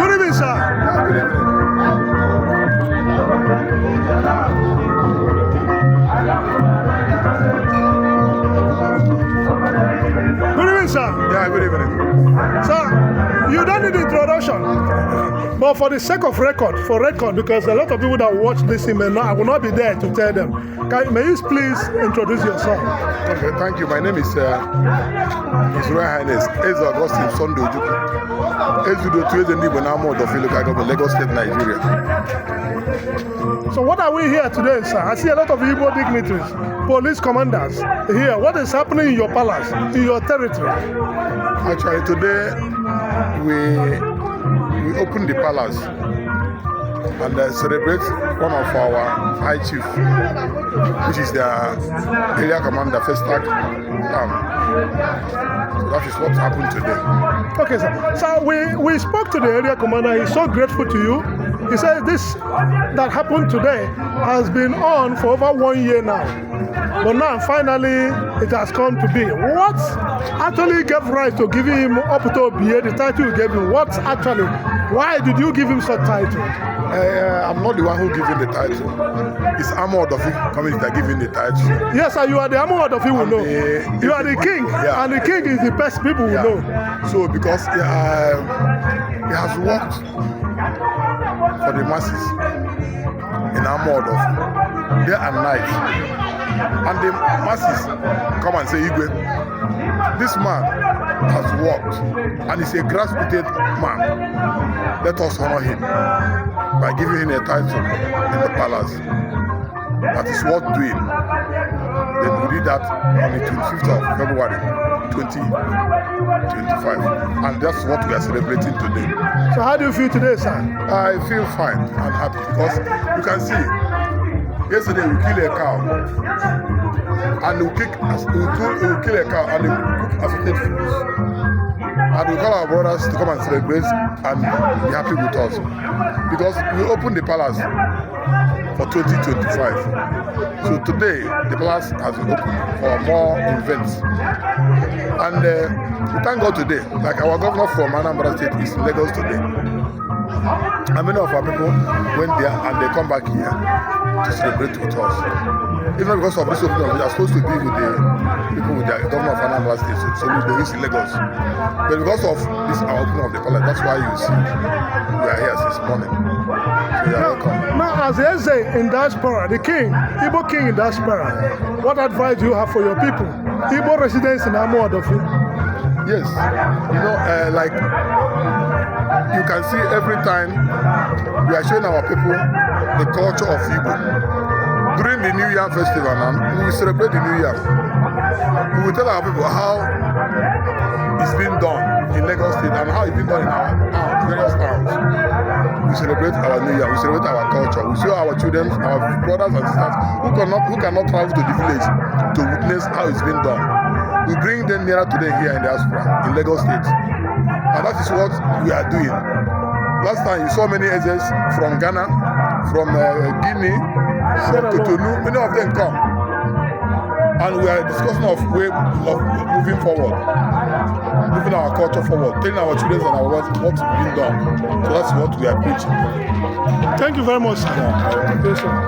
Good evening, sir. Good evening. Good evening, sir. Yeah, good evening. Sir, you don't need introduction. But for the sake of record, because a lot of people that watch this I will not be there to tell them. May you please introduce yourself? Okay, thank you. My name is His Royal Highness Eze Augustine Sunday Ojukwu. Ezudo Ndigbo na Amuwo Odofin local government, Lagos State, Nigeria. So what are we here today, sir? I see a lot of Igbo dignitaries, police commanders here. What is happening in your palace, in your territory? Actually, today we opened the palace and celebrate one of our high chief, which is the area commander, first tag. So that is what happened today. Okay, sir. So we spoke to the area commander. He's so grateful to you. He said this that happened today has been on for over 1 year now. But now finally it has come to be. What actually gave rise to giving him up to be the title you gave him? What actually? Why did you give him such title? I'm not the one who gave him the title. It's Amuwo Odofin coming that giving the title. Yes, sir, you are the Amuwo Odofin we know. You are the king, yeah. And the king is the best people we know. So because he has worked for the masses in Amuwo Odofin, day and night. And the masses come and say, Igwe, this man has worked and he's a grassroots man. Let us honor him by giving him a title in the palace. That is worth doing. Then we did that on the 25th of February 2025. And that's what we are celebrating today. So how do you feel today, sir? I feel fine and happy because you can see, yesterday we killed a cow and we kill a cow and we cook assorted foods. And we call our brothers to come and celebrate and be happy with us. Because we opened the palace for 2025. So today, the palace has been open for more events. And we thank God today, like our governor from Anambra State is in Lagos today. And many of our people went there and they come back here to celebrate with us. Even because of this opening, we are supposed to be with the people with the governor of Anambra State, so we go in Lagos. But because of this our opening of the palace, that's why you see we are here since morning. So you are welcome. Now, as Eze in diaspora, the king, Igbo king in diaspora, what advice do you have for your people, Igbo residents in Amuwo Odofin? Yes, you know, like you can see every time we are showing our people the culture of Igbo. During the New Year festival, now we celebrate the New Year. We will tell our people how it's been done in Lagos State and how it's been done in our various towns. We celebrate our New Year, we celebrate our culture, we show our children, our brothers and sisters who cannot travel to the village to witness how it's been done. We bring them nearer to them here in diaspora, in Lagos State. And that is what we are doing. Last time you saw many Ezes from Ghana, from Guinea, Cotonou, many of them come. And we are discussing of way of moving forward, moving our culture forward, telling our children and our words what's been done. So that's what we are preaching. Thank you very much, sir.